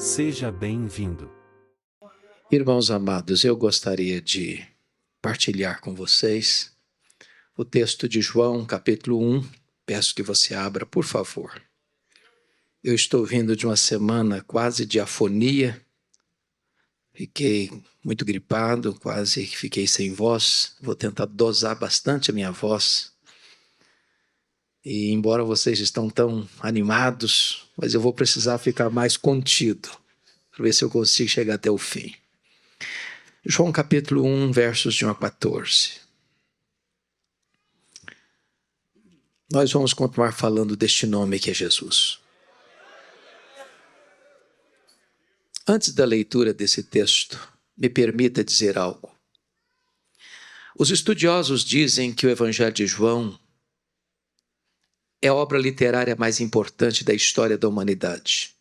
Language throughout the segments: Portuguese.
Seja bem-vindo. Irmãos amados, eu gostaria de partilhar com vocês o texto de João, capítulo 1. Peço que você abra, por favor. Eu estou vindo de uma semana quase de afonia. Fiquei muito gripado, quase que fiquei sem voz. Vou tentar dosar bastante a minha voz. E embora vocês estão tão animados, mas eu vou precisar ficar mais contido, para ver se eu consigo chegar até o fim. João capítulo 1, versos de 1 a 14. Nós vamos continuar falando deste nome que é Jesus. Antes da leitura desse texto, me permita dizer algo. Os estudiosos dizem que o Evangelho de João é a obra literária mais importante da história da humanidade.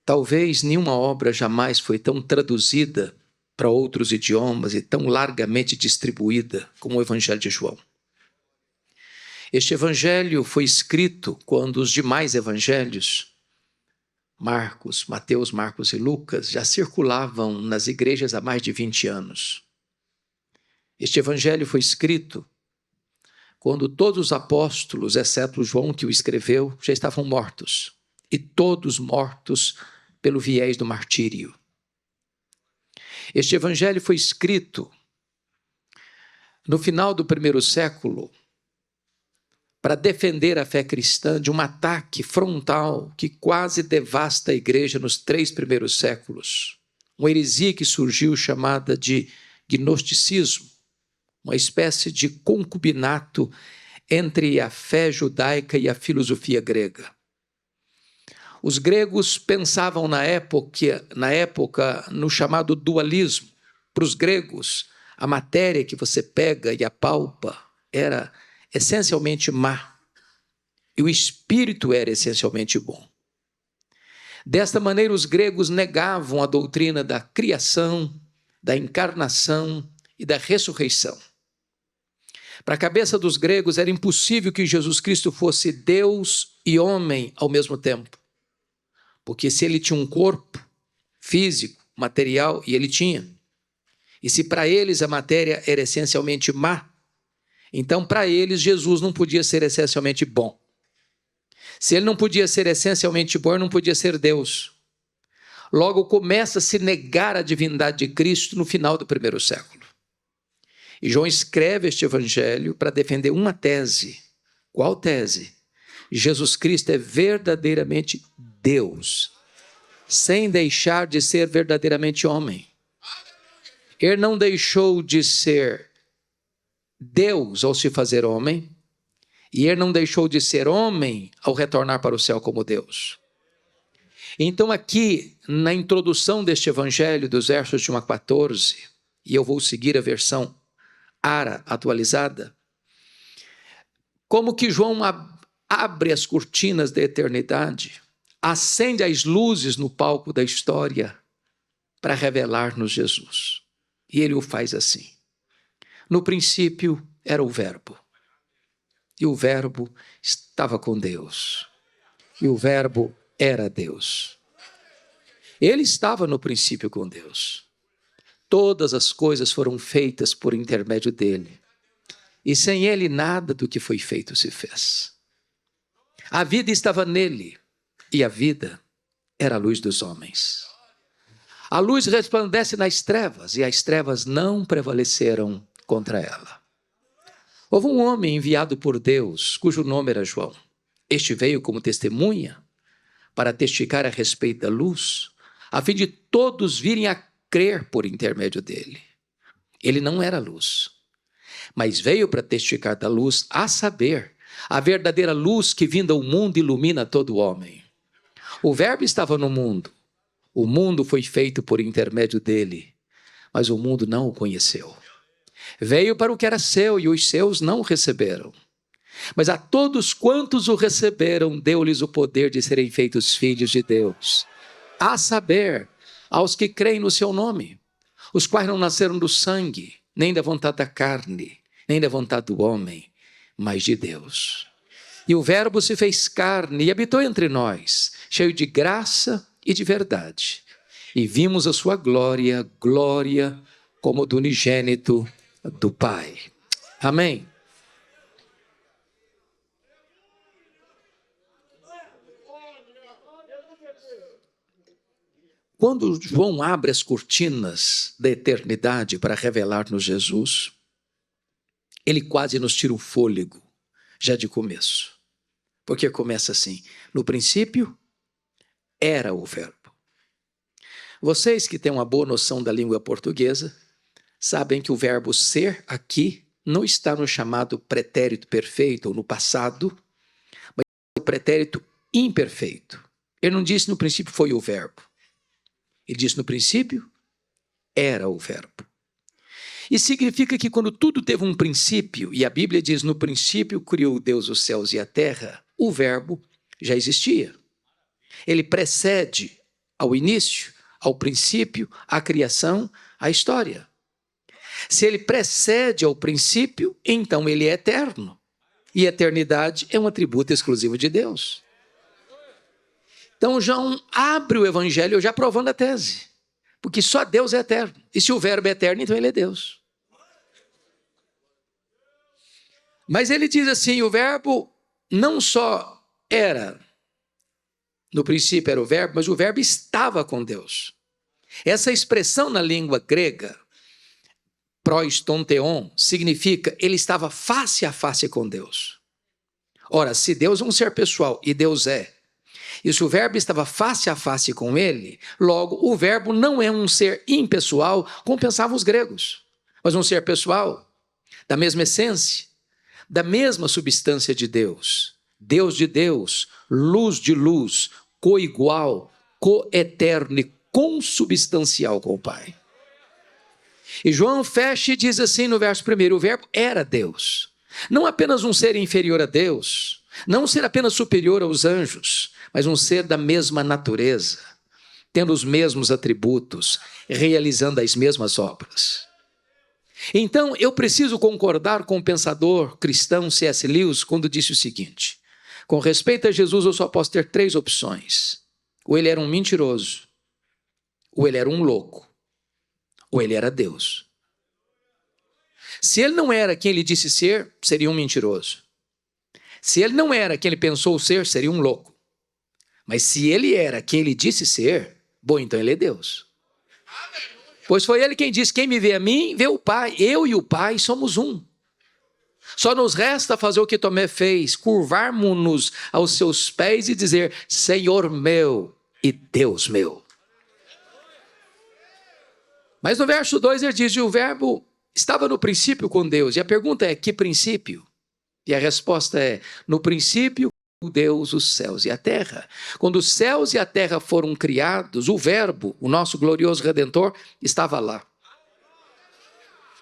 Talvez nenhuma obra jamais foi tão traduzida para outros idiomas e tão largamente distribuída como o Evangelho de João. Este evangelho foi escrito quando os demais evangelhos, Marcos, Mateus, Marcos e Lucas, já circulavam nas igrejas há mais de 20 anos. Este evangelho foi escrito quando todos os apóstolos, exceto João que o escreveu, já estavam mortos. E todos mortos pelo viés do martírio. Este evangelho foi escrito no final do primeiro século para defender a fé cristã de um ataque frontal que quase devasta a igreja nos 3 primeiros séculos. Uma heresia que surgiu chamada de gnosticismo, uma espécie de concubinato entre a fé judaica e a filosofia grega. Os gregos pensavam na época no chamado dualismo. Para os gregos, a matéria que você pega e apalpa era essencialmente má, e o espírito era essencialmente bom. Desta maneira, os gregos negavam a doutrina da criação, da encarnação e da ressurreição. Para a cabeça dos gregos, era impossível que Jesus Cristo fosse Deus e homem ao mesmo tempo. Porque se ele tinha um corpo físico, material, e ele tinha, e se para eles a matéria era essencialmente má, então para eles Jesus não podia ser essencialmente bom. Se ele não podia ser essencialmente bom, ele não podia ser Deus. Logo começa a se negar a divindade de Cristo no final do primeiro século. E João escreve este evangelho para defender uma tese. Qual tese? Jesus Cristo é verdadeiramente Deus, sem deixar de ser verdadeiramente homem. Ele não deixou de ser Deus ao se fazer homem, e ele não deixou de ser homem ao retornar para o céu como Deus. Então aqui, na introdução deste evangelho, dos versos de 1 a 14, e eu vou seguir a versão ARA atualizada, como que João abre as cortinas da eternidade, acende as luzes no palco da história para revelar-nos Jesus. E ele o faz assim. No princípio era o Verbo, e o Verbo estava com Deus, e o Verbo era Deus. Ele estava no princípio com Deus. Todas as coisas foram feitas por intermédio dele, e sem ele nada do que foi feito se fez. A vida estava nele, e a vida era a luz dos homens. A luz resplandece nas trevas, e as trevas não prevaleceram contra ela. Houve um homem enviado por Deus, cujo nome era João. Este veio como testemunha para testificar a respeito da luz, a fim de todos virem a crer por intermédio dele. Ele não era luz, mas veio para testificar da luz, a saber, a verdadeira luz que vinda ao mundo ilumina todo homem. O Verbo estava no mundo. O mundo foi feito por intermédio dele, mas o mundo não o conheceu. Veio para o que era seu e os seus não o receberam. Mas a todos quantos o receberam, deu-lhes o poder de serem feitos filhos de Deus. A saber, aos que creem no seu nome, os quais não nasceram do sangue, nem da vontade da carne, nem da vontade do homem, mas de Deus. E o Verbo se fez carne e habitou entre nós, cheio de graça e de verdade. E vimos a sua glória, glória como do unigênito do Pai. Amém. Quando João abre as cortinas da eternidade para revelar-nos Jesus, ele quase nos tira o fôlego, já de começo. Porque começa assim: no princípio era o Verbo. Vocês que têm uma boa noção da língua portuguesa, sabem que o verbo ser aqui não está no chamado pretérito perfeito ou no passado, mas no pretérito imperfeito. Ele não disse no princípio foi o verbo. Ele disse no princípio era o verbo. E significa que quando tudo teve um princípio, e a Bíblia diz no princípio criou Deus os céus e a terra, o verbo já existia. Ele precede ao início, ao princípio, à criação, à história. Se ele precede ao princípio, então ele é eterno. E eternidade é um atributo exclusivo de Deus. Então João abre o evangelho já provando a tese. Porque só Deus é eterno. E se o verbo é eterno, então ele é Deus. Mas ele diz assim, o verbo não só era, no princípio era o verbo, mas o verbo estava com Deus. Essa expressão na língua grega, prostonteon, significa ele estava face a face com Deus. Ora, se Deus é um ser pessoal, e Deus é, e se o verbo estava face a face com ele, logo o verbo não é um ser impessoal, como pensavam os gregos, mas um ser pessoal, da mesma essência, da mesma substância de Deus. Deus de Deus, luz de luz, coigual, coeterno e consubstancial com o Pai. E João fecha e diz assim no verso 1, o verbo era Deus. Não apenas um ser inferior a Deus, não um ser apenas superior aos anjos, mas um ser da mesma natureza, tendo os mesmos atributos, realizando as mesmas obras. Então, eu preciso concordar com o pensador cristão C.S. Lewis quando disse o seguinte: com respeito a Jesus, eu só posso ter 3 opções. Ou ele era um mentiroso, ou ele era um louco, ou ele era Deus. Se ele não era quem ele disse ser, seria um mentiroso. Se ele não era quem ele pensou ser, seria um louco. Mas se ele era quem ele disse ser, bom, então ele é Deus. Pois foi ele quem disse, quem me vê a mim, vê o Pai. Eu e o Pai somos um. Só nos resta fazer o que Tomé fez, curvarmos-nos aos seus pés e dizer, Senhor meu e Deus meu. Mas no verso 2 ele diz, o verbo estava no princípio com Deus. E a pergunta é, que princípio? E a resposta é, no princípio, Deus, os céus e a terra. Quando os céus e a terra foram criados, o verbo, o nosso glorioso Redentor, estava lá.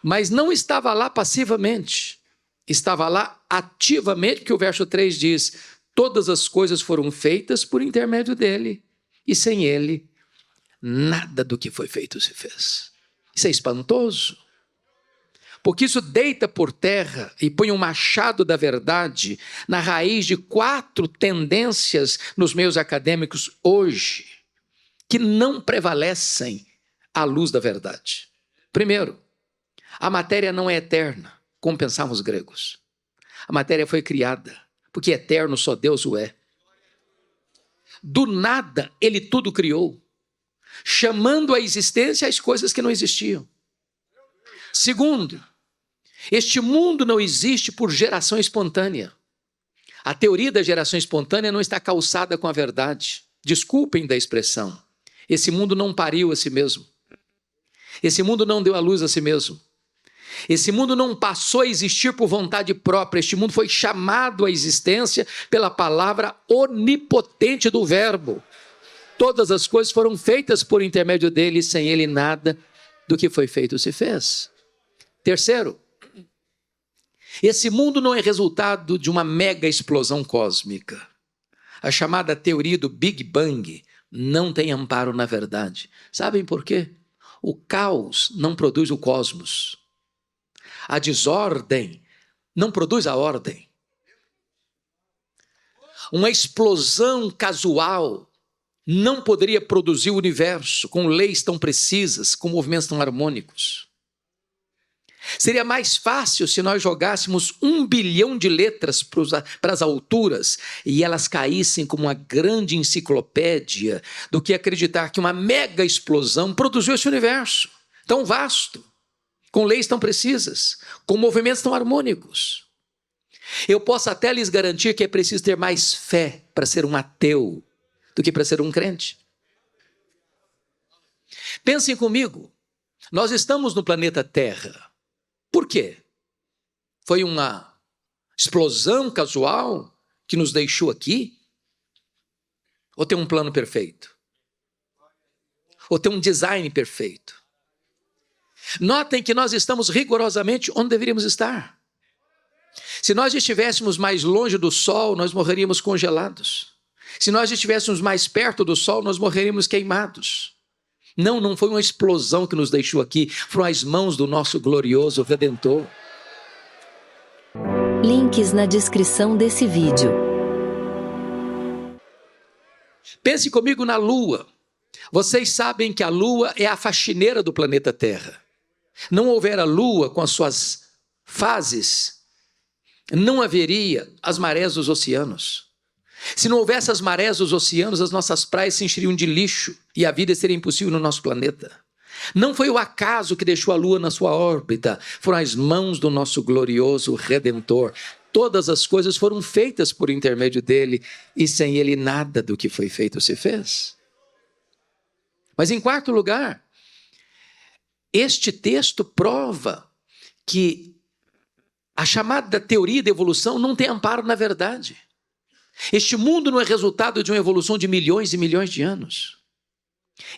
Mas não estava lá passivamente. Estava lá ativamente, porque o verso 3 diz, todas as coisas foram feitas por intermédio dele. E sem ele, nada do que foi feito se fez. Isso é espantoso. Porque isso deita por terra e põe um machado da verdade na raiz de 4 tendências nos meios acadêmicos hoje, que não prevalecem à luz da verdade. Primeiro, a matéria não é eterna, como pensavam os gregos. A matéria foi criada, porque eterno só Deus o é. Do nada, ele tudo criou, chamando à existência as coisas que não existiam. Segundo, este mundo não existe por geração espontânea. A teoria da geração espontânea não está calçada com a verdade. Desculpem da expressão. Esse mundo não pariu a si mesmo. Esse mundo não deu à luz a si mesmo. Esse mundo não passou a existir por vontade própria. Este mundo foi chamado à existência pela palavra onipotente do Verbo. Todas as coisas foram feitas por intermédio dele, e sem ele nada do que foi feito se fez. Terceiro, esse mundo não é resultado de uma mega explosão cósmica. A chamada teoria do Big Bang não tem amparo na verdade. Sabem por quê? O caos não produz o cosmos. A desordem não produz a ordem. Uma explosão casual não poderia produzir o universo com leis tão precisas, com movimentos tão harmônicos. Seria mais fácil se nós jogássemos 1 bilhão de letras para as alturas e elas caíssem como uma grande enciclopédia do que acreditar que uma mega explosão produziu esse universo tão vasto, com leis tão precisas, com movimentos tão harmônicos. Eu posso até lhes garantir que é preciso ter mais fé para ser um ateu do que para ser um crente. Pensem comigo, nós estamos no planeta Terra. Por quê? Foi uma explosão casual que nos deixou aqui? Ou tem um plano perfeito? Ou tem um design perfeito? Notem que nós estamos rigorosamente onde deveríamos estar. Se nós estivéssemos mais longe do Sol, nós morreríamos congelados. Se nós estivéssemos mais perto do Sol, nós morreríamos queimados. Não foi uma explosão que nos deixou aqui, foram as mãos do nosso glorioso Redentor. Links na descrição desse vídeo. Pense comigo na Lua. Vocês sabem que a Lua é a faxineira do planeta Terra. Não houver a Lua com as suas fases, não haveria as marés dos oceanos. Se não houvesse as marés dos oceanos, as nossas praias se encheriam de lixo e a vida seria impossível no nosso planeta. Não foi o acaso que deixou a Lua na sua órbita, foram as mãos do nosso glorioso Redentor. Todas as coisas foram feitas por intermédio dele e sem ele nada do que foi feito se fez. Mas em quarto lugar, este texto prova que a chamada teoria da evolução não tem amparo na verdade. Este mundo não é resultado de uma evolução de milhões e milhões de anos.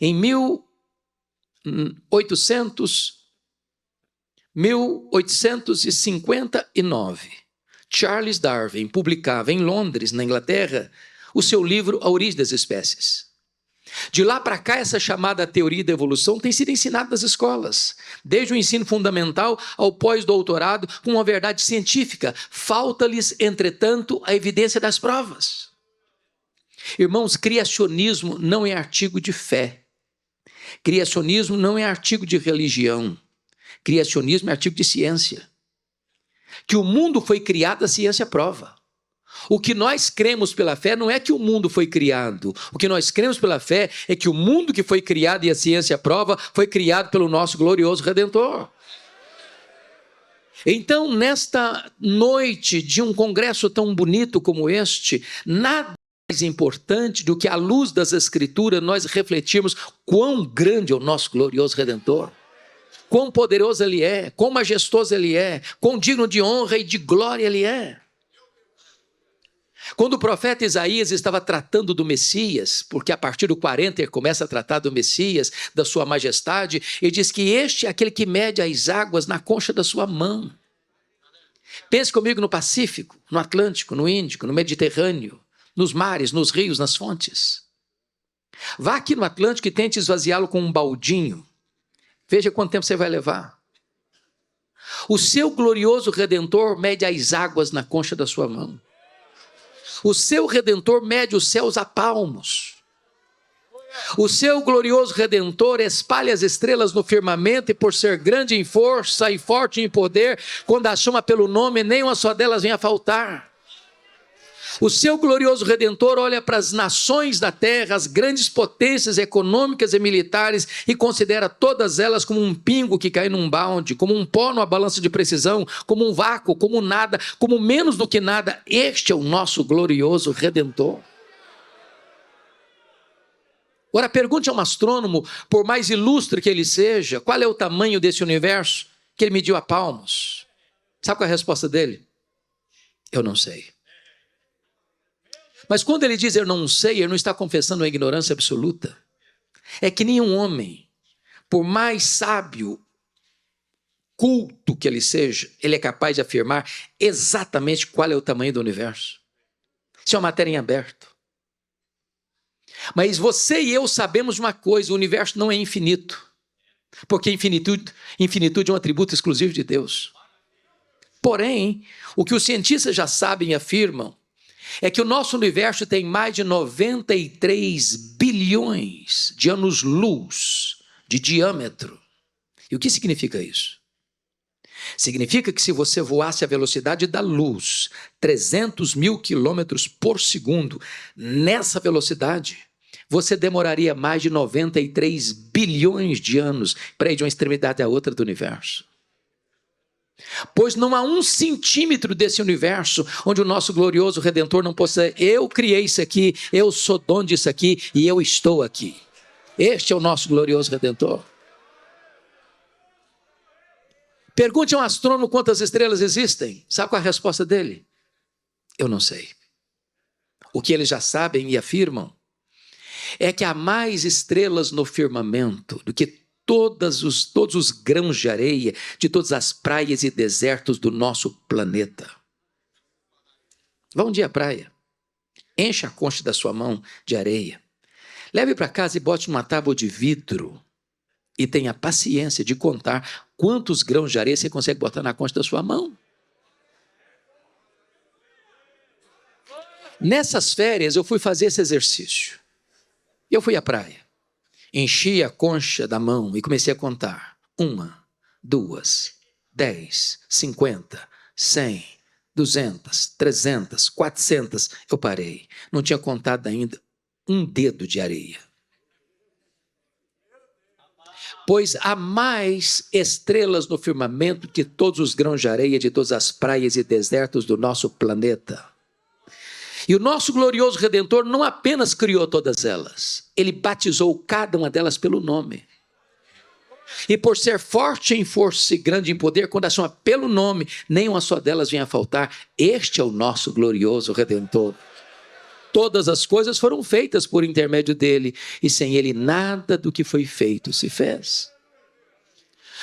Em 1859, Charles Darwin publicava em Londres, na Inglaterra, o seu livro A Origem das Espécies. De lá para cá, essa chamada teoria da evolução tem sido ensinada nas escolas, desde o ensino fundamental ao pós-doutorado, com uma verdade científica. Falta-lhes, entretanto, a evidência das provas. Irmãos, criacionismo não é artigo de fé. Criacionismo não é artigo de religião. Criacionismo é artigo de ciência. Que o mundo foi criado, a ciência prova. O que nós cremos pela fé não é que o mundo foi criado. O que nós cremos pela fé é que o mundo que foi criado e a ciência prova foi criado pelo nosso glorioso Redentor. Então, nesta noite de um congresso tão bonito como este, nada mais importante do que à luz das Escrituras nós refletirmos quão grande é o nosso glorioso Redentor. Quão poderoso Ele é, quão majestoso Ele é, quão digno de honra e de glória Ele é. Quando o profeta Isaías estava tratando do Messias, porque a partir do 40 ele começa a tratar do Messias, da sua majestade, ele diz que este é aquele que mede as águas na concha da sua mão. Pense comigo no Pacífico, no Atlântico, no Índico, no Mediterrâneo, nos mares, nos rios, nas fontes. Vá aqui no Atlântico e tente esvaziá-lo com um baldinho. Veja quanto tempo você vai levar. O seu glorioso Redentor mede as águas na concha da sua mão. O seu Redentor mede os céus a palmos. O seu glorioso Redentor espalha as estrelas no firmamento e por ser grande em força e forte em poder, quando a chama pelo nome, nem uma só delas vem a faltar. O seu glorioso Redentor olha para as nações da terra, as grandes potências econômicas e militares e considera todas elas como um pingo que cai num balde, como um pó numa balança de precisão, como um vácuo, como nada, como menos do que nada. Este é o nosso glorioso Redentor. Ora, pergunte a um astrônomo, por mais ilustre que ele seja, qual é o tamanho desse universo que ele mediu a palmos. Sabe qual é a resposta dele? Eu não sei. Mas quando ele diz eu não sei, ele não está confessando uma ignorância absoluta. É que nenhum homem, por mais sábio, culto que ele seja, ele é capaz de afirmar exatamente qual é o tamanho do universo. Isso é uma matéria em aberto. Mas você e eu sabemos de uma coisa, o universo não é infinito. Porque infinitude é um atributo exclusivo de Deus. Porém, o que os cientistas já sabem e afirmam é que o nosso universo tem mais de 93 bilhões de anos-luz de diâmetro. E o que significa isso? Significa que se você voasse à velocidade da luz, 300 mil quilômetros por segundo, nessa velocidade, você demoraria mais de 93 bilhões de anos para ir de uma extremidade à outra do universo. Pois não há 1 centímetro desse universo onde o nosso glorioso Redentor não possa dizer: eu criei isso aqui, eu sou dono disso aqui e eu estou aqui. Este é o nosso glorioso Redentor. Pergunte a um astrônomo quantas estrelas existem. Sabe qual é a resposta dele? Eu não sei. O que eles já sabem e afirmam é que há mais estrelas no firmamento do que todos os grãos de areia de todas as praias e desertos do nosso planeta. Vá um dia à praia, encha a concha da sua mão de areia, leve para casa e bote numa tábua de vidro e tenha paciência de contar quantos grãos de areia você consegue botar na concha da sua mão. Nessas férias eu fui fazer esse exercício. Eu fui à praia, enchi a concha da mão e comecei a contar. 1, 2, 10, 50, 100, 200, 300, 400. Eu parei. Não tinha contado ainda um dedo de areia. Pois há mais estrelas no firmamento que todos os grãos de areia de todas as praias e desertos do nosso planeta. E o nosso glorioso Redentor não apenas criou todas elas, ele batizou cada uma delas pelo nome. E por ser forte em força e grande em poder, quando a chama pelo nome, nenhuma só delas vem a faltar. Este é o nosso glorioso Redentor. Todas as coisas foram feitas por intermédio dele, e sem ele nada do que foi feito se fez.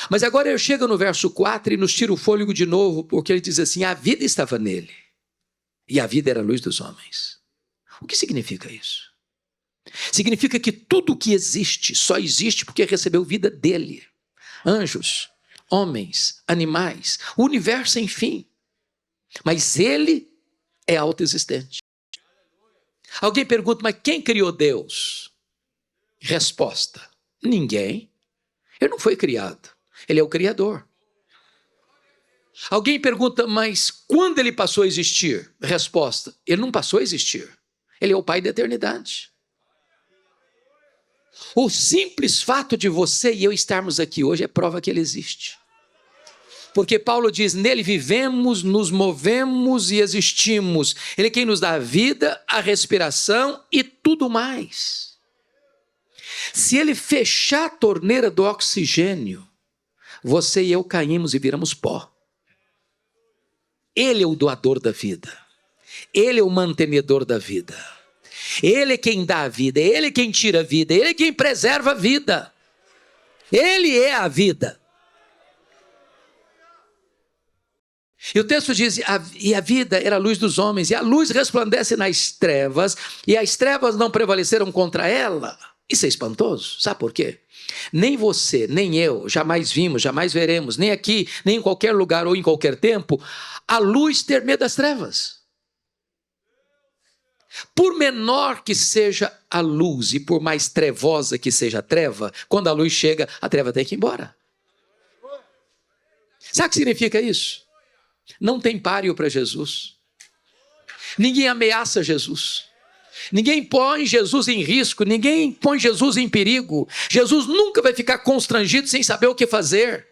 Mas agora eu chego no verso 4 e nos tira o fôlego de novo, porque ele diz assim: a vida estava nele, e a vida era a luz dos homens. O que significa isso? Significa que tudo o que existe só existe porque recebeu vida dele. Anjos, homens, animais, o universo, enfim. Mas ele é autoexistente. Alguém pergunta: mas quem criou Deus? Resposta: ninguém. Ele não foi criado, ele é o Criador. Alguém pergunta: mas quando ele passou a existir? Resposta: ele não passou a existir, ele é o Pai da eternidade. O simples fato de você e eu estarmos aqui hoje é prova que ele existe. Porque Paulo diz: nele vivemos, nos movemos e existimos. Ele é quem nos dá a vida, a respiração e tudo mais. Se ele fechar a torneira do oxigênio, você e eu caímos e viramos pó. Ele é o doador da vida. Ele é o mantenedor da vida. Ele é quem dá a vida, ele é quem tira a vida, ele é quem preserva a vida. Ele é a vida. E o texto diz: e a vida era a luz dos homens, e a luz resplandece nas trevas, e as trevas não prevaleceram contra ela. Isso é espantoso, sabe por quê? Nem você, nem eu, jamais vimos, jamais veremos, nem aqui, nem em qualquer lugar ou em qualquer tempo, a luz ter medo das trevas. Por menor que seja a luz e por mais trevosa que seja a treva, quando a luz chega, a treva tem que ir embora. Sabe o que significa isso? Não tem páreo para Jesus. Ninguém ameaça Jesus. Ninguém põe Jesus em risco, ninguém põe Jesus em perigo. Jesus nunca vai ficar constrangido sem saber o que fazer.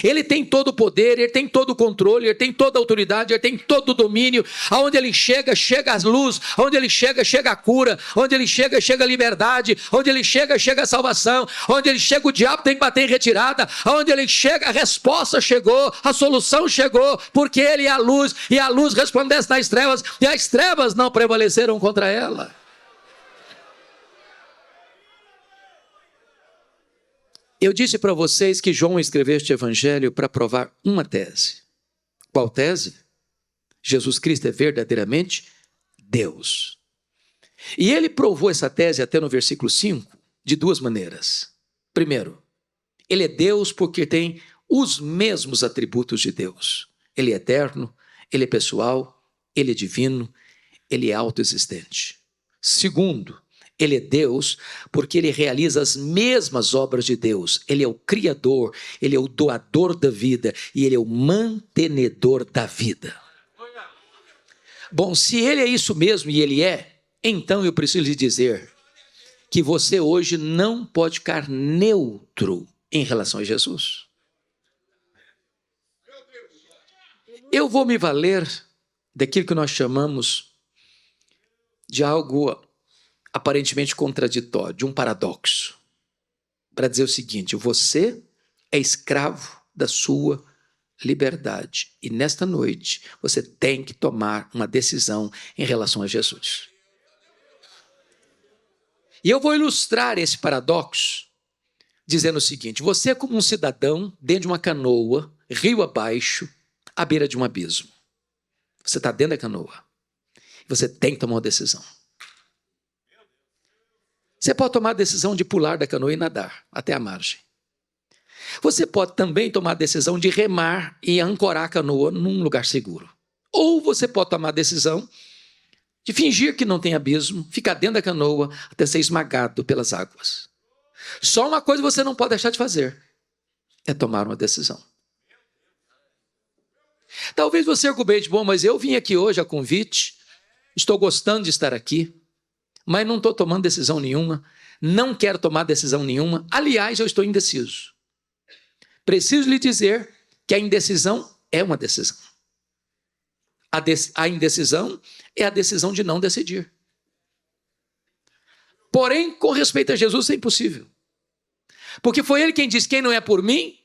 Ele tem todo o poder, ele tem todo o controle, ele tem toda a autoridade, ele tem todo o domínio. Aonde ele chega, chega a luz. Aonde ele chega, chega a cura. Onde ele chega, chega a liberdade. Onde ele chega, chega a salvação. Onde ele chega, o diabo tem que bater em retirada. Aonde ele chega, a resposta chegou, a solução chegou, porque ele é a luz, e a luz resplandece nas trevas, e as trevas não prevaleceram contra ela. Eu disse para vocês que João escreveu este evangelho para provar uma tese. Qual tese? Jesus Cristo é verdadeiramente Deus. E ele provou essa tese até no versículo 5 de duas maneiras. Primeiro, ele é Deus porque tem os mesmos atributos de Deus. Ele é eterno, ele é pessoal, ele é divino, ele é autoexistente. Segundo, ele é Deus porque ele realiza as mesmas obras de Deus. Ele é o Criador, ele é o doador da vida e ele é o mantenedor da vida. Bom, se ele é isso mesmo e ele é, então eu preciso lhe dizer que você hoje não pode ficar neutro em relação a Jesus. Eu vou me valer daquilo que nós chamamos de algo aparentemente contraditório, de um paradoxo, para dizer o seguinte: você é escravo da sua liberdade e nesta noite você tem que tomar uma decisão em relação a Jesus. E eu vou ilustrar esse paradoxo dizendo o seguinte: você é como um cidadão dentro de uma canoa, rio abaixo, à beira de um abismo. Você está dentro da canoa. Você tem que tomar uma decisão. Você pode tomar a decisão de pular da canoa e nadar até a margem. Você pode também tomar a decisão de remar e ancorar a canoa num lugar seguro. Ou você pode tomar a decisão de fingir que não tem abismo, ficar dentro da canoa até ser esmagado pelas águas. Só uma coisa você não pode deixar de fazer: é tomar uma decisão. Talvez você argumente: bom, mas eu vim aqui hoje a convite, estou gostando de estar aqui, mas não estou tomando decisão nenhuma, não quero tomar decisão nenhuma, aliás, eu estou indeciso. Preciso lhe dizer que a indecisão é uma decisão. A indecisão é a decisão de não decidir. Porém, com respeito a Jesus, isso é impossível. Porque foi ele quem disse: quem não é por mim,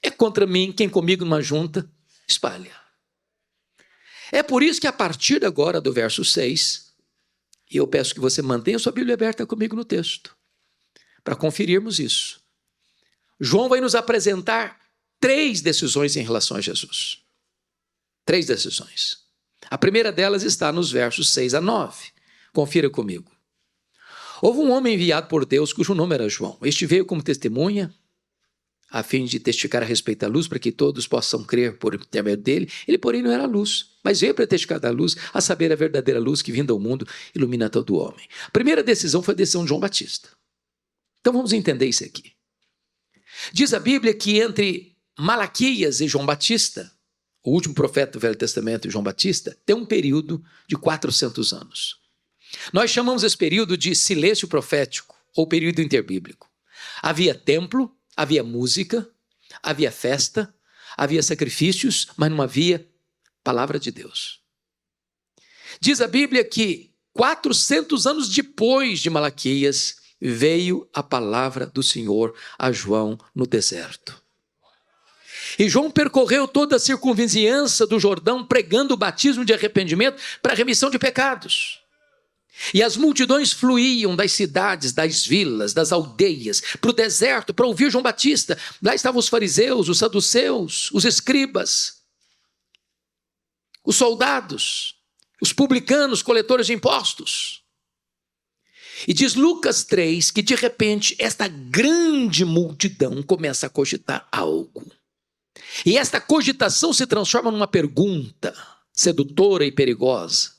é contra mim, quem comigo numa junta, espalha. É por isso que a partir agora do verso 6, e eu peço que você mantenha sua Bíblia aberta comigo no texto, para conferirmos isso. João vai nos apresentar 3 decisões em relação a Jesus. 3 decisões. A primeira delas está nos versos 6 a 9. Confira comigo. Houve um homem enviado por Deus cujo nome era João. Este veio como testemunha, a fim de testificar a respeito da luz, para que todos possam crer por intermédio dele. Ele, porém, não era luz, mas veio para testificar da luz, a saber, a verdadeira luz que, vinda ao mundo, ilumina todo homem. A primeira decisão foi a decisão de João Batista. Então vamos entender isso aqui. Diz a Bíblia que entre Malaquias e João Batista, o último profeta do Velho Testamento e João Batista, tem um período de 400 anos. Nós chamamos esse período de silêncio profético, ou período interbíblico. Havia templo, havia música, havia festa, havia sacrifícios, mas não havia palavra de Deus. Diz a Bíblia que 400 anos depois de Malaquias, veio a palavra do Senhor a João no deserto. E João percorreu toda a circunvizinhança do Jordão, pregando o batismo de arrependimento para a remissão de pecados. E as multidões fluíam das cidades, das vilas, das aldeias, para o deserto, para ouvir João Batista. Lá estavam os fariseus, os saduceus, os escribas, os soldados, os publicanos, coletores de impostos. E diz Lucas 3 que de repente esta grande multidão começa a cogitar algo. E esta cogitação se transforma numa pergunta sedutora e perigosa,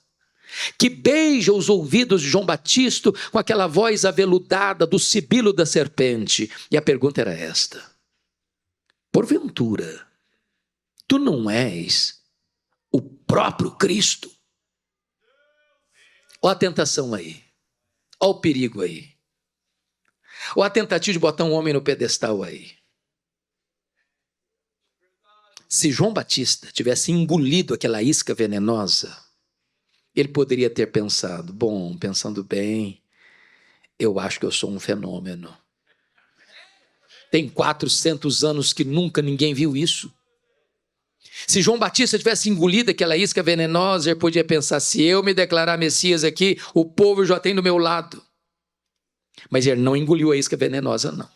que beija os ouvidos de João Batista com aquela voz aveludada do sibilo da serpente. E a pergunta era esta: porventura, tu não és o próprio Cristo? Olha a tentação aí, olha o perigo aí, olha a tentativa de botar um homem no pedestal aí. Se João Batista tivesse engolido aquela isca venenosa, ele poderia ter pensado: bom, pensando bem, eu acho que eu sou um fenômeno. Tem 400 anos que nunca ninguém viu isso. Se João Batista tivesse engolido aquela isca venenosa, ele podia pensar: se eu me declarar Messias aqui, o povo já tem do meu lado. Mas ele não engoliu a isca venenosa, não.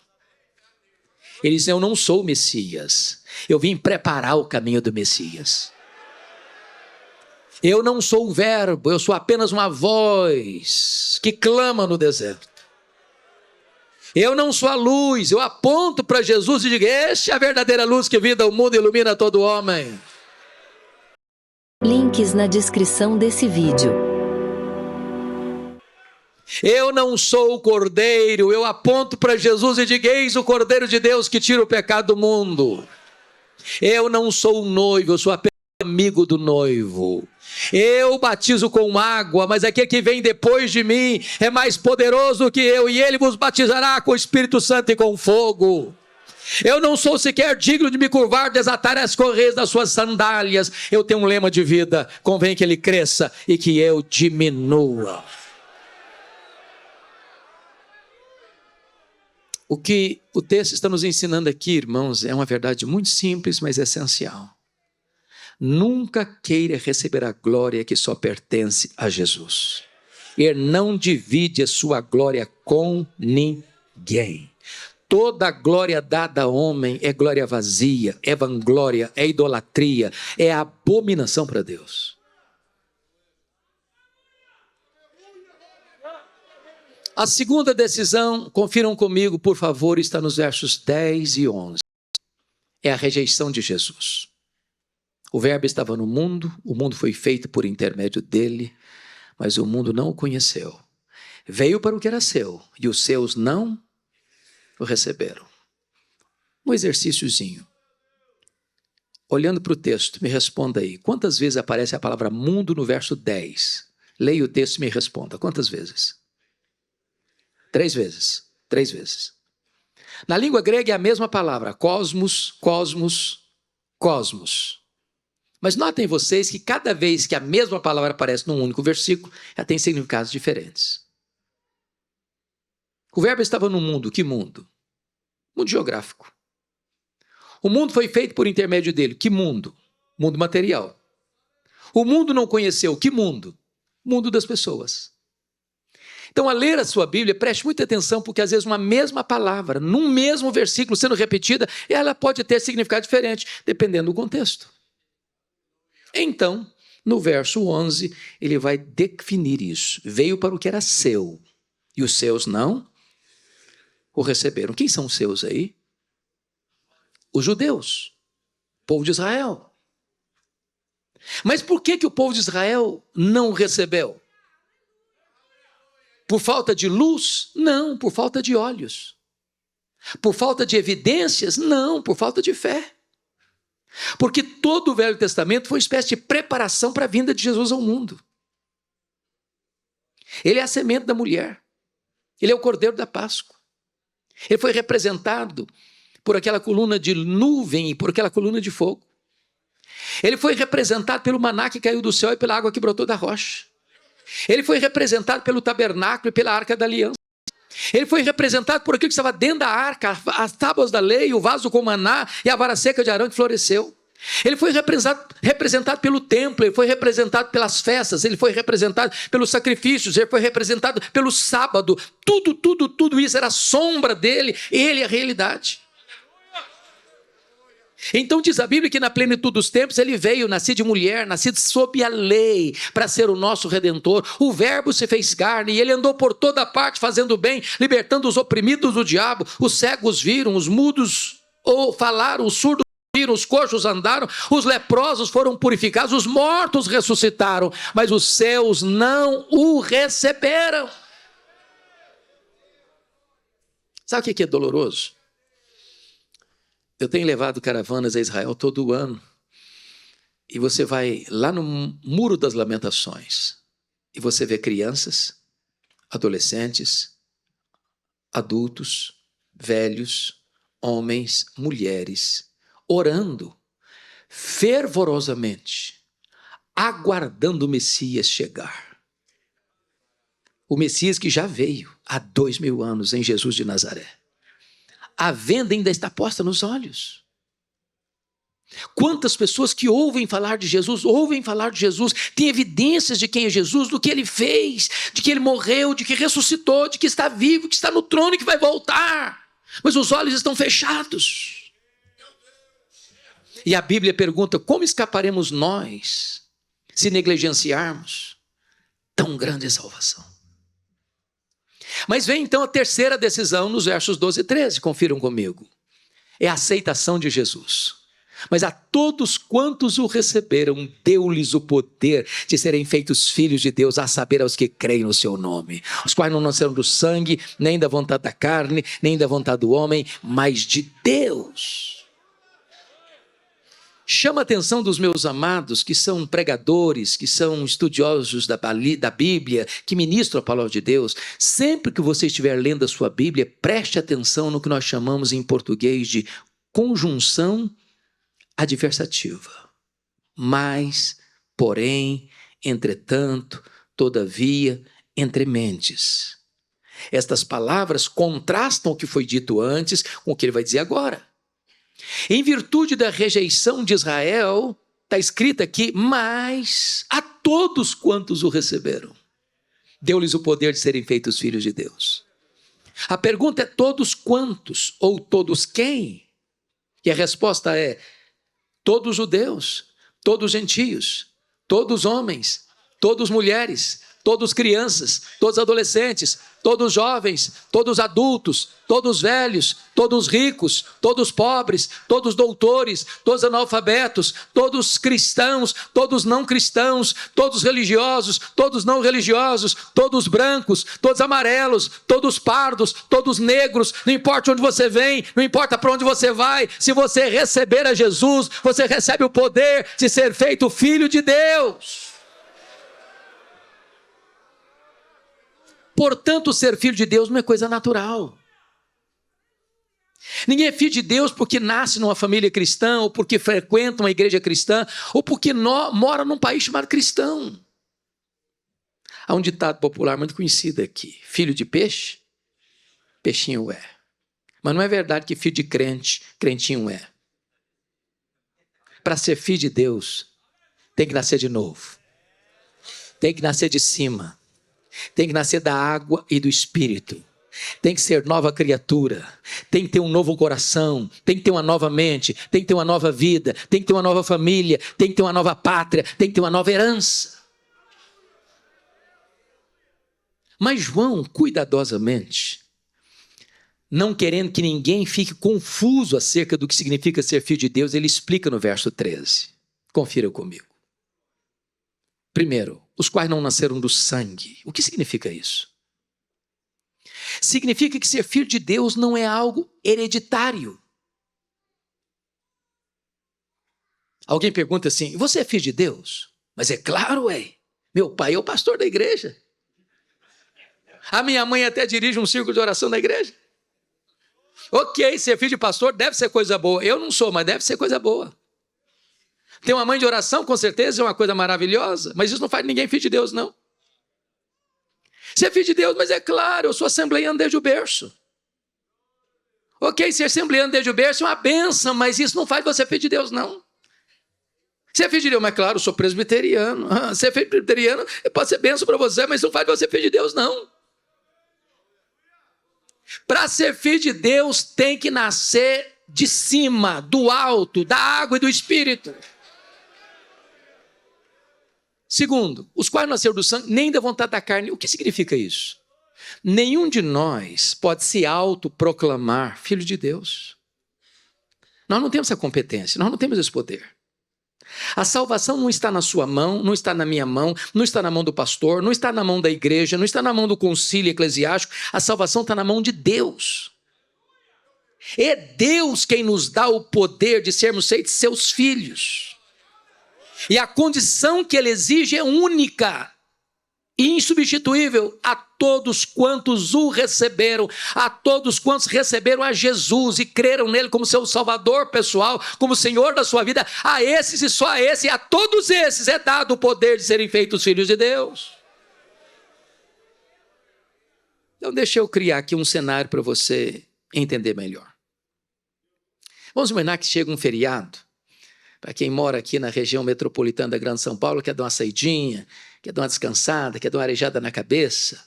Ele disse: eu não sou o Messias, eu vim preparar o caminho do Messias. Eu não sou o verbo, eu sou apenas uma voz que clama no deserto. Eu não sou a luz, eu aponto para Jesus e digo: esta é a verdadeira luz que vinda ao mundo e ilumina todo homem. Links na descrição desse vídeo. Eu não sou o Cordeiro, eu aponto para Jesus e digo: eis o Cordeiro de Deus que tira o pecado do mundo. Eu não sou o noivo, eu sou apenas amigo do noivo. Eu batizo com água, mas aquele que vem depois de mim é mais poderoso que eu, e ele vos batizará com o Espírito Santo e com fogo. Eu não sou sequer digno de me curvar, desatar as correias das suas sandálias. Eu tenho um lema de vida: convém que ele cresça e que eu diminua. O que o texto está nos ensinando aqui, irmãos, é uma verdade muito simples, mas essencial. Nunca queira receber a glória que só pertence a Jesus. Ele não divide a sua glória com ninguém. Toda glória dada a homem é glória vazia, é vanglória, é idolatria, é abominação para Deus. A segunda decisão, confiram comigo, por favor, está nos versos 10 e 11. É a rejeição de Jesus. O Verbo estava no mundo, o mundo foi feito por intermédio dele, mas o mundo não o conheceu. Veio para o que era seu, e os seus não o receberam. Um exercíciozinho. Olhando para o texto, me responda aí. Quantas vezes aparece a palavra mundo no verso 10? Leia o texto e me responda. Quantas vezes? 3 vezes. 3 vezes. Na língua grega é a mesma palavra. Cosmos, cosmos, cosmos. Mas notem vocês que cada vez que a mesma palavra aparece num único versículo, ela tem significados diferentes. O Verbo estava no mundo. Que mundo? Mundo geográfico. O mundo foi feito por intermédio dele. Que mundo? Mundo material. O mundo não conheceu. Que mundo? Mundo das pessoas. Então, ao ler a sua Bíblia, preste muita atenção, porque às vezes uma mesma palavra, num mesmo versículo sendo repetida, ela pode ter significado diferente, dependendo do contexto. Então, no verso 11, ele vai definir isso. Veio para o que era seu, e os seus não o receberam. Quem são os seus aí? Os judeus, o povo de Israel. Mas por que o povo de Israel não o recebeu? Por falta de luz? Não, por falta de olhos. Por falta de evidências? Não, por falta de fé. Porque todo o Velho Testamento foi uma espécie de preparação para a vinda de Jesus ao mundo. Ele é a semente da mulher. Ele é o cordeiro da Páscoa. Ele foi representado por aquela coluna de nuvem e por aquela coluna de fogo. Ele foi representado pelo maná que caiu do céu e pela água que brotou da rocha. Ele foi representado pelo tabernáculo e pela arca da aliança. Ele foi representado por aquilo que estava dentro da arca, as tábuas da lei, o vaso com maná e a vara seca de Arão que floresceu. Ele foi representado pelo templo, ele foi representado pelas festas, ele foi representado pelos sacrifícios, ele foi representado pelo sábado. Tudo isso era sombra dele, ele é a realidade. Então diz a Bíblia que na plenitude dos tempos ele veio, nascido de mulher, nascido sob a lei, para ser o nosso Redentor. O Verbo se fez carne e ele andou por toda parte fazendo bem, libertando os oprimidos do diabo. Os cegos viram, os mudos falaram, os surdos ouviram, os coxos andaram, os leprosos foram purificados, os mortos ressuscitaram, mas os seus não o receberam. Sabe o que é doloroso? Eu tenho levado caravanas a Israel todo ano. E você vai lá no Muro das Lamentações. E você vê crianças, adolescentes, adultos, velhos, homens, mulheres, orando fervorosamente, aguardando o Messias chegar. O Messias que já veio há 2000 anos em Jesus de Nazaré. A venda ainda está posta nos olhos. Quantas pessoas que ouvem falar de Jesus, têm evidências de quem é Jesus, do que ele fez, de que ele morreu, de que ressuscitou, de que está vivo, que está no trono e que vai voltar. Mas os olhos estão fechados. E a Bíblia pergunta: como escaparemos nós se negligenciarmos tão grande salvação? Mas vem então a terceira decisão nos versos 12 e 13, confiram comigo. É a aceitação de Jesus. Mas a todos quantos o receberam, deu-lhes o poder de serem feitos filhos de Deus, a saber, aos que creem no seu nome, os quais não nasceram do sangue, nem da vontade da carne, nem da vontade do homem, mas de Deus. Chama a atenção dos meus amados, que são pregadores, que são estudiosos da Bíblia, que ministram a palavra de Deus. Sempre que você estiver lendo a sua Bíblia, preste atenção no que nós chamamos em português de conjunção adversativa. Mas, porém, entretanto, todavia, entre mentes. Estas palavras contrastam o que foi dito antes com o que ele vai dizer agora. Em virtude da rejeição de Israel, está escrito aqui, mas a todos quantos o receberam, deu-lhes o poder de serem feitos filhos de Deus. A pergunta é todos quantos ou todos quem? E a resposta é todos judeus, todos gentios, todos homens, todos mulheres, todos crianças, todos adolescentes, todos jovens, todos adultos, todos velhos, todos ricos, todos pobres, todos doutores, todos analfabetos, todos cristãos, todos não cristãos, todos religiosos, todos não religiosos, todos brancos, todos amarelos, todos pardos, todos negros, não importa onde você vem, não importa para onde você vai, se você receber a Jesus, você recebe o poder de ser feito filho de Deus. Portanto, ser filho de Deus não é coisa natural. Ninguém é filho de Deus porque nasce numa família cristã, ou porque frequenta uma igreja cristã, ou porque mora num país chamado cristão. Há um ditado popular muito conhecido aqui: filho de peixe, peixinho é. Mas não é verdade que filho de crente, crentinho é. Para ser filho de Deus, tem que nascer de novo. Tem que nascer de cima. Tem que nascer da água e do Espírito. Tem que ser nova criatura. Tem que ter um novo coração. Tem que ter uma nova mente. Tem que ter uma nova vida. Tem que ter uma nova família. Tem que ter uma nova pátria. Tem que ter uma nova herança. Mas João, cuidadosamente, não querendo que ninguém fique confuso acerca do que significa ser filho de Deus, ele explica no verso 13. Confira comigo. Primeiro, os quais não nasceram do sangue. O que significa isso? Significa que ser filho de Deus não é algo hereditário. Alguém pergunta assim: você é filho de Deus? Mas é claro, meu pai é o pastor da igreja. A minha mãe até dirige um círculo de oração na igreja. Ok, ser filho de pastor deve ser coisa boa. Eu não sou, mas deve ser coisa boa. Ter uma mãe de oração, com certeza, é uma coisa maravilhosa, mas isso não faz ninguém filho de Deus, não. Ser filho de Deus, mas é claro, eu sou assembleiano desde o berço. Ok, ser assembleiano desde o berço é uma bênção, mas isso não faz você filho de Deus, não. Ser filho de Deus, mas claro, eu sou presbiteriano. Ser presbiteriano pode ser bênção para você, mas não faz você filho de Deus, não. Para ser filho de Deus, tem que nascer de cima, do alto, da água e do Espírito. Segundo, os quais nasceram do sangue, nem da vontade da carne. O que significa isso? Nenhum de nós pode se autoproclamar filho de Deus. Nós não temos essa competência, nós não temos esse poder. A salvação não está na sua mão, não está na minha mão, não está na mão do pastor, não está na mão da igreja, não está na mão do concílio eclesiástico. A salvação está na mão de Deus. É Deus quem nos dá o poder de sermos feitos seus filhos. E a condição que ele exige é única e insubstituível: a todos quantos o receberam, a todos quantos receberam a Jesus e creram nele como seu salvador pessoal, como Senhor da sua vida, a esses e só a esse, a todos esses é dado o poder de serem feitos filhos de Deus. Então deixa eu criar aqui um cenário para você entender melhor. Vamos imaginar que chega um feriado. Para quem mora aqui na região metropolitana da Grande São Paulo, quer dar uma saidinha, quer dar uma descansada, quer dar uma arejada na cabeça,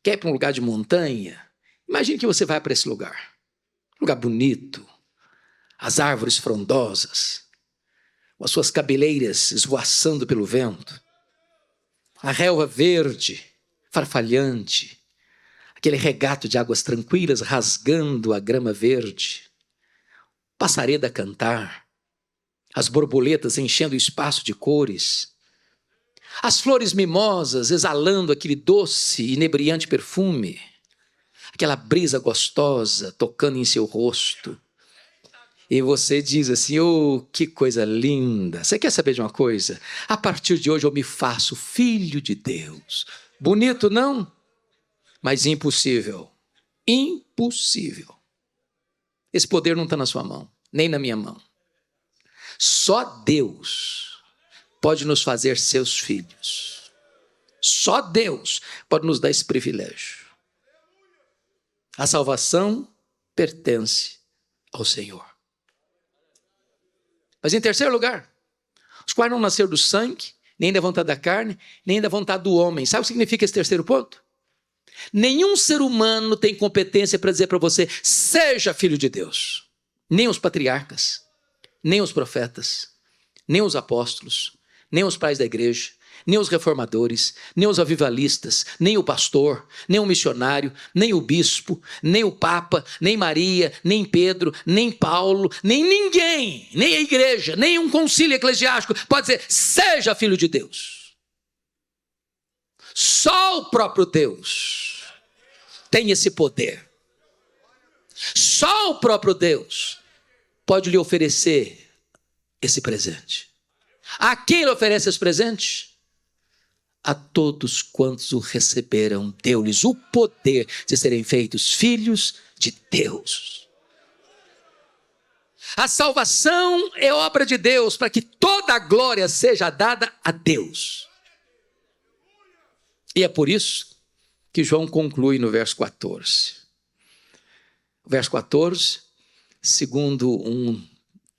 quer ir para um lugar de montanha. Imagine que você vai para esse lugar. Um lugar bonito, as árvores frondosas, com as suas cabeleiras esvoaçando pelo vento, a relva verde, farfalhante, aquele regato de águas tranquilas rasgando a grama verde, passaredo a cantar, as borboletas enchendo o espaço de cores, as flores mimosas exalando aquele doce e inebriante perfume, aquela brisa gostosa tocando em seu rosto. E você diz assim, oh, que coisa linda. Você quer saber de uma coisa? A partir de hoje eu me faço filho de Deus. Bonito, não? Mas impossível. Impossível. Esse poder não está na sua mão, nem na minha mão. Só Deus pode nos fazer seus filhos. Só Deus pode nos dar esse privilégio. A salvação pertence ao Senhor. Mas em terceiro lugar, os quais não nasceram do sangue, nem da vontade da carne, nem da vontade do homem. Sabe o que significa esse terceiro ponto? Nenhum ser humano tem competência para dizer para você, seja filho de Deus. Nem os patriarcas, nem os profetas, nem os apóstolos, nem os pais da igreja, nem os reformadores, nem os avivalistas, nem o pastor, nem o missionário, nem o bispo, nem o papa, nem Maria, nem Pedro, nem Paulo, nem ninguém, nem a igreja, nem um concílio eclesiástico pode dizer, seja filho de Deus. Só o próprio Deus tem esse poder. Só o próprio Deus pode lhe oferecer esse presente. A quem ele oferece esse presente? A todos quantos o receberam, deu-lhes o poder de serem feitos filhos de Deus. A salvação é obra de Deus para que toda a glória seja dada a Deus. E é por isso que João conclui no verso 14. O verso 14, segundo um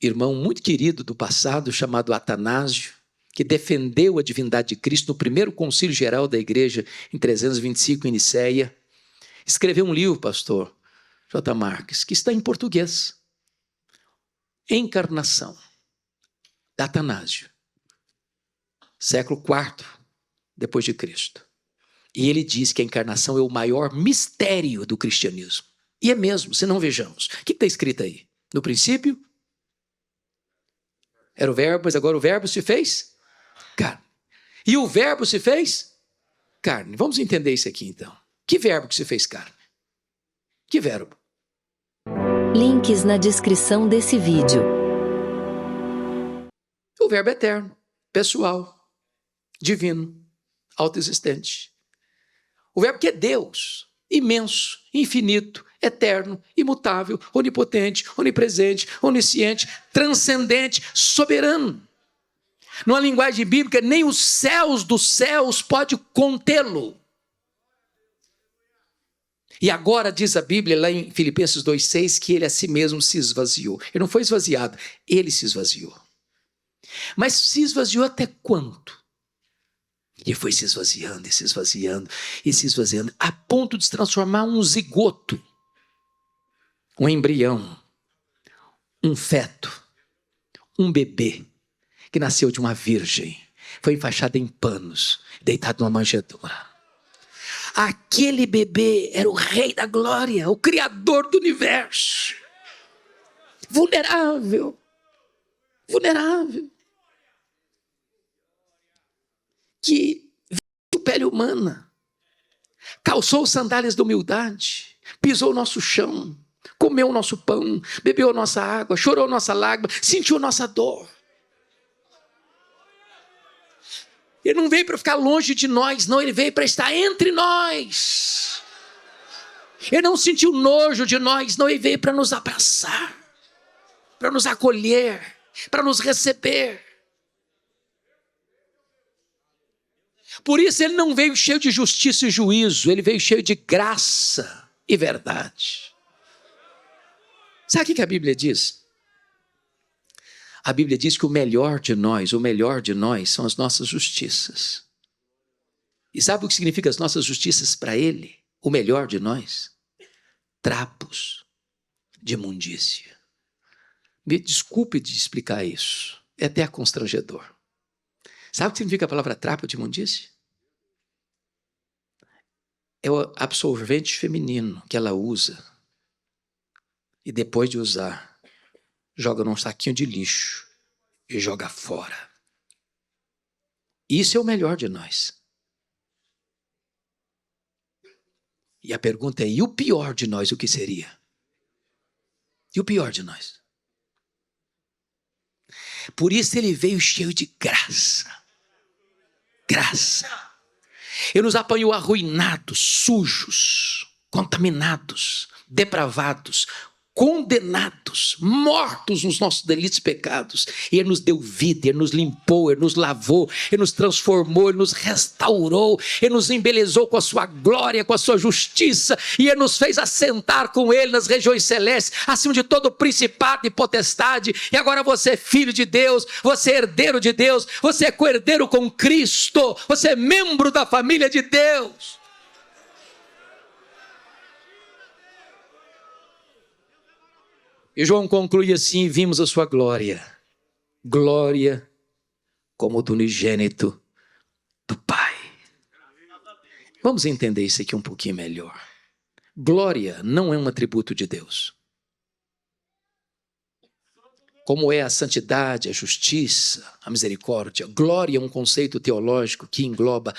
irmão muito querido do passado chamado Atanásio, que defendeu a divindade de Cristo no primeiro concílio geral da igreja em 325 em Nicéia, escreveu um livro, pastor J. Marques, que está em português. Encarnação, de Atanásio, século IV depois de Cristo. E ele diz que a encarnação é o maior mistério do cristianismo. E é mesmo, se não vejamos. O que está escrito aí? No princípio, era o verbo, mas agora o verbo se fez carne. E o verbo se fez carne. Vamos entender isso aqui então. Que verbo que se fez carne? Que verbo? Links na descrição desse vídeo. O verbo eterno, pessoal, divino, autoexistente. O verbo que é Deus, imenso, infinito, eterno, imutável, onipotente, onipresente, onisciente, transcendente, soberano. Numa linguagem bíblica, nem os céus dos céus pode contê-lo. E agora diz a Bíblia, lá em Filipenses 2,6, que ele a si mesmo se esvaziou. Ele não foi esvaziado, ele se esvaziou. Mas se esvaziou até quanto? Ele foi se esvaziando, e se esvaziando, e se esvaziando, a ponto de se transformar um zigoto, um embrião, um feto, um bebê, que nasceu de uma virgem, foi enfaixado em panos, deitado numa manjedoura. Aquele bebê era o rei da glória, o criador do universo. Vulnerável. Vulnerável. Que vestiu pele humana, calçou sandálias da humildade, pisou o nosso chão, comeu o nosso pão, bebeu a nossa água, chorou a nossa lágrima, sentiu a nossa dor. Ele não veio para ficar longe de nós, não, ele veio para estar entre nós. Ele não sentiu nojo de nós, não, ele veio para nos abraçar, para nos acolher, para nos receber. Por isso ele não veio cheio de justiça e juízo, ele veio cheio de graça e verdade. Sabe o que a Bíblia diz? A Bíblia diz que o melhor de nós são as nossas justiças. E sabe o que significa as nossas justiças para ele? O melhor de nós? Trapos de imundícia. Me desculpe de explicar isso, é até constrangedor. Sabe o que significa a palavra trapo de imundícia? É o absorvente feminino que ela usa e depois de usar, joga num saquinho de lixo e joga fora. Isso é o melhor de nós. E a pergunta é, e o pior de nós, o que seria? E o pior de nós? Por isso ele veio cheio de graça. Graça. Ele nos apanhou arruinados, sujos, contaminados, depravados, condenados, mortos nos nossos delitos e pecados. E ele nos deu vida, ele nos limpou, ele nos lavou, ele nos transformou, ele nos restaurou, ele nos embelezou com a sua glória, com a sua justiça, e ele nos fez assentar com ele nas regiões celestes, acima de todo principado e potestade. E agora você é filho de Deus, você é herdeiro de Deus, você é co-herdeiro com Cristo, você é membro da família de Deus. E João conclui assim: vimos a sua glória, glória como do unigênito do Pai. Vamos entender isso aqui um pouquinho melhor. Glória não é um atributo de Deus. Como é a santidade, a justiça, a misericórdia. Glória é um conceito teológico que engloba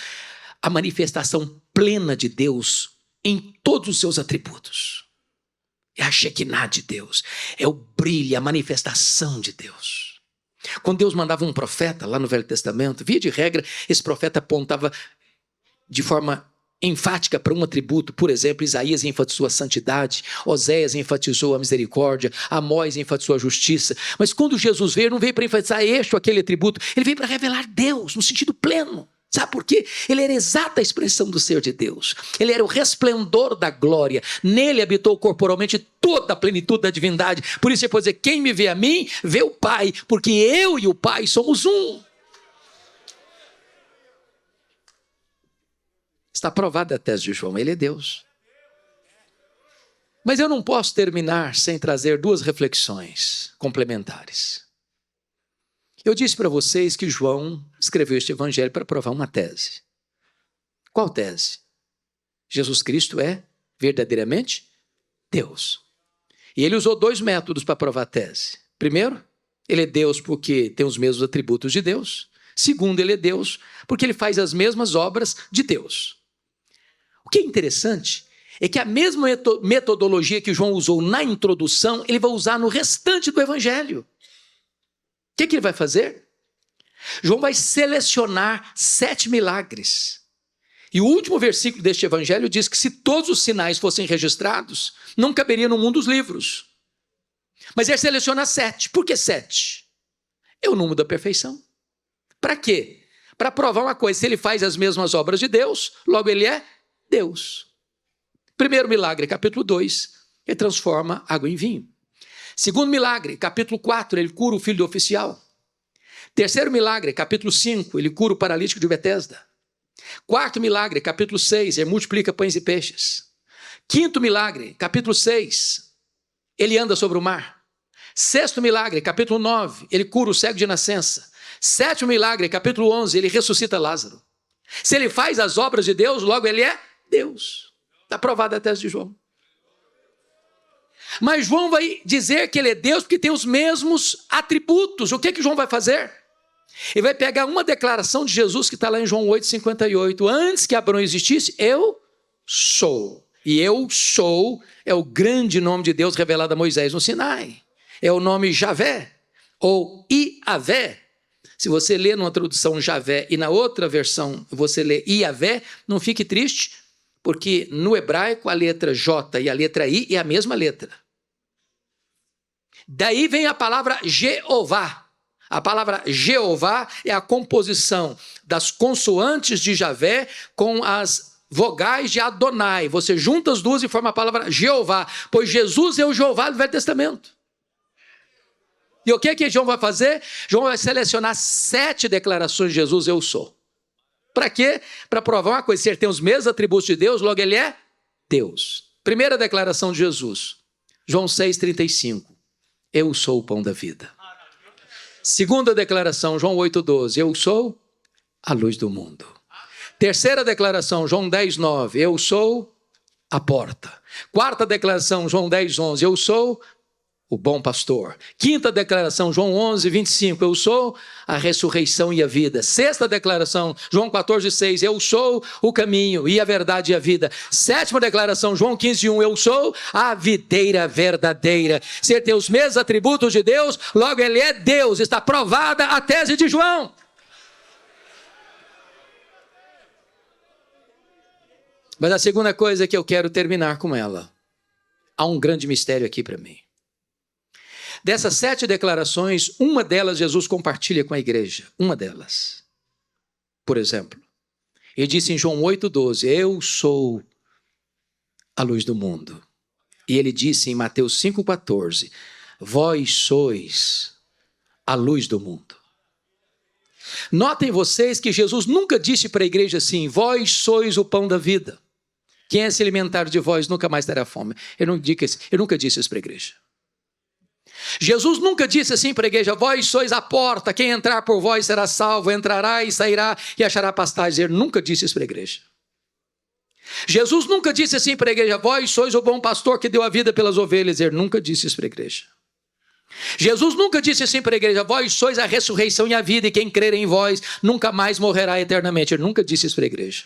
a manifestação plena de Deus em todos os seus atributos. É a Shekinah de Deus, é o brilho, a manifestação de Deus. Quando Deus mandava um profeta lá no Velho Testamento, via de regra, esse profeta apontava de forma enfática para um atributo. Por exemplo, Isaías enfatizou a santidade, Oséias enfatizou a misericórdia, Amós enfatizou a justiça. Mas quando Jesus veio, não veio para enfatizar este ou aquele atributo, ele veio para revelar Deus no sentido pleno. Sabe por quê? Ele era a exata expressão do ser de Deus. Ele era o resplendor da glória. Nele habitou corporalmente toda a plenitude da divindade. Por isso ele pode dizer: quem me vê a mim, vê o Pai, porque eu e o Pai somos um. Está provada a tese de João, ele é Deus. Mas eu não posso terminar sem trazer duas reflexões complementares. Eu disse para vocês que João escreveu este evangelho para provar uma tese. Qual tese? Jesus Cristo é verdadeiramente Deus. E ele usou dois métodos para provar a tese. Primeiro, ele é Deus porque tem os mesmos atributos de Deus. Segundo, ele é Deus porque ele faz as mesmas obras de Deus. O que é interessante é que a mesma metodologia que João usou na introdução, ele vai usar no restante do evangelho. O que ele vai fazer? João vai selecionar 7 milagres. E o último versículo deste evangelho diz que se todos os sinais fossem registrados, não caberia no mundo dos livros. Mas ele seleciona 7. Por que 7? É o número da perfeição. Para quê? Para provar uma coisa: se ele faz as mesmas obras de Deus, logo ele é Deus. Primeiro milagre, capítulo 2, ele transforma água em vinho. Segundo milagre, capítulo 4, ele cura o filho do oficial. Terceiro milagre, capítulo 5, ele cura o paralítico de Betesda. Quarto milagre, capítulo 6, ele multiplica pães e peixes. Quinto milagre, capítulo 6, ele anda sobre o mar. Sexto milagre, capítulo 9, ele cura o cego de nascença. Sétimo milagre, capítulo 11, ele ressuscita Lázaro. Se ele faz as obras de Deus, logo ele é Deus. Está provada a tese de João. Mas João vai dizer que ele é Deus porque tem os mesmos atributos. O que João vai fazer? Ele vai pegar uma declaração de Jesus que está lá em João 8,58. Antes que Abraão existisse, eu sou. E eu sou é o grande nome de Deus revelado a Moisés no Sinai. É o nome Javé ou Iavé. Se você lê numa tradução Javé e na outra versão você lê Iavé, não fique triste, porque no hebraico a letra J e a letra I é a mesma letra. Daí vem a palavra Jeová. A palavra Jeová é a composição das consoantes de Javé com as vogais de Adonai. Você junta as duas e forma a palavra Jeová, pois Jesus é o Jeová do Velho Testamento. E o que João vai fazer? João vai selecionar 7 declarações de Jesus, eu sou. Para quê? Para provar uma coisa: se ele tem os mesmos atributos de Deus, logo ele é Deus. Primeira declaração de Jesus, João 6,35. Eu sou o pão da vida. Segunda declaração, João 8,12. Eu sou a luz do mundo. Terceira declaração, João 10,9. Eu sou a porta. Quarta declaração, João 10,11. Eu sou o bom pastor. Quinta declaração, João 11, 25, eu sou a ressurreição e a vida. Sexta declaração, João 14, 6, eu sou o caminho e a verdade e a vida. Sétima declaração, João 15, 1, eu sou a videira verdadeira. Se ele tem os mesmos atributos de Deus, logo ele é Deus. Está provada a tese de João. Mas a segunda coisa que eu quero terminar com ela, há um grande mistério aqui para mim. Dessas 7 declarações, uma delas Jesus compartilha com a igreja. Uma delas. Por exemplo, ele disse em João 8,12, eu sou a luz do mundo. E ele disse em Mateus 5,14, vós sois a luz do mundo. Notem vocês que Jesus nunca disse para a igreja assim, vós sois o pão da vida. Quem é se alimentar de vós nunca mais terá fome. Ele nunca disse isso para a igreja. Jesus nunca disse assim para a igreja, vós sois a porta, quem entrar por vós será salvo, entrará e sairá e achará pastagem. Ele nunca disse isso para a igreja. Jesus nunca disse assim para a igreja, vós sois o bom pastor que deu a vida pelas ovelhas. Ele nunca disse isso para a igreja. Jesus nunca disse assim para a igreja, vós sois a ressurreição e a vida, e quem crer em vós nunca mais morrerá eternamente. Ele nunca disse isso para a igreja.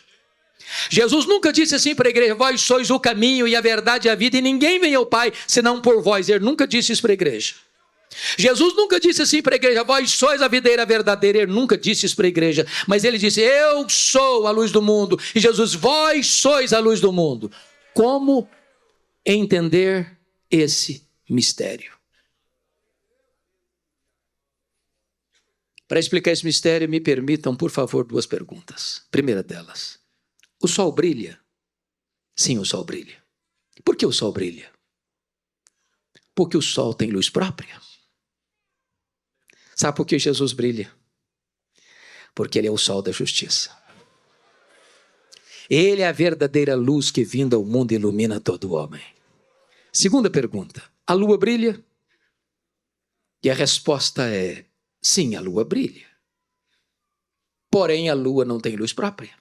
Jesus nunca disse assim para a igreja, vós sois o caminho e a verdade e a vida, e ninguém vem ao Pai senão por vós. Ele nunca disse isso para a igreja. Jesus nunca disse assim para a igreja, vós sois a videira verdadeira. Ele nunca disse isso para a igreja, mas ele disse, eu sou a luz do mundo. E Jesus, vós sois a luz do mundo. Como entender esse mistério? Para explicar esse mistério, me permitam, por favor, 2 perguntas. Primeira delas, o sol brilha? Sim, o sol brilha. Por que o sol brilha? Porque o sol tem luz própria. Sabe por que Jesus brilha? Porque ele é o sol da justiça. Ele é a verdadeira luz que vinda ao mundo ilumina todo homem. Segunda pergunta, a lua brilha? E a resposta é, sim, a lua brilha. Porém, a lua não tem luz própria.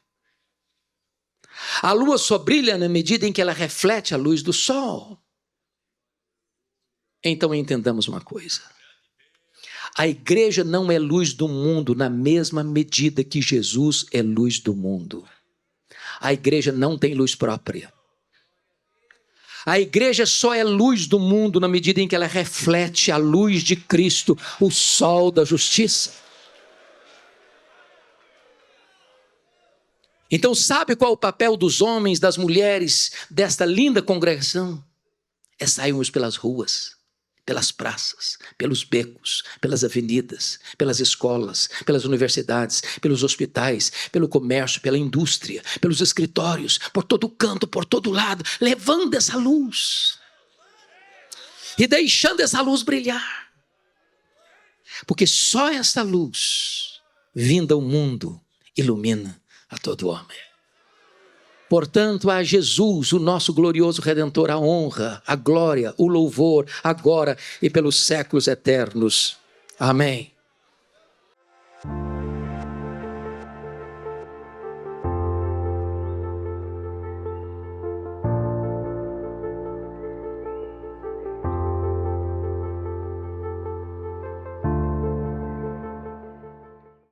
A lua só brilha na medida em que ela reflete a luz do sol. Então entendamos uma coisa. A igreja não é luz do mundo na mesma medida que Jesus é luz do mundo. A igreja não tem luz própria. A igreja só é luz do mundo na medida em que ela reflete a luz de Cristo, o sol da justiça. Então sabe qual é o papel dos homens, das mulheres, desta linda congregação? É sairmos pelas ruas, pelas praças, pelos becos, pelas avenidas, pelas escolas, pelas universidades, pelos hospitais, pelo comércio, pela indústria, pelos escritórios, por todo canto, por todo lado, levando essa luz e deixando essa luz brilhar. Porque só essa luz, vinda ao mundo, ilumina a todo homem. Portanto, a Jesus, o nosso glorioso Redentor, a honra, a glória, o louvor, agora e pelos séculos eternos. Amém.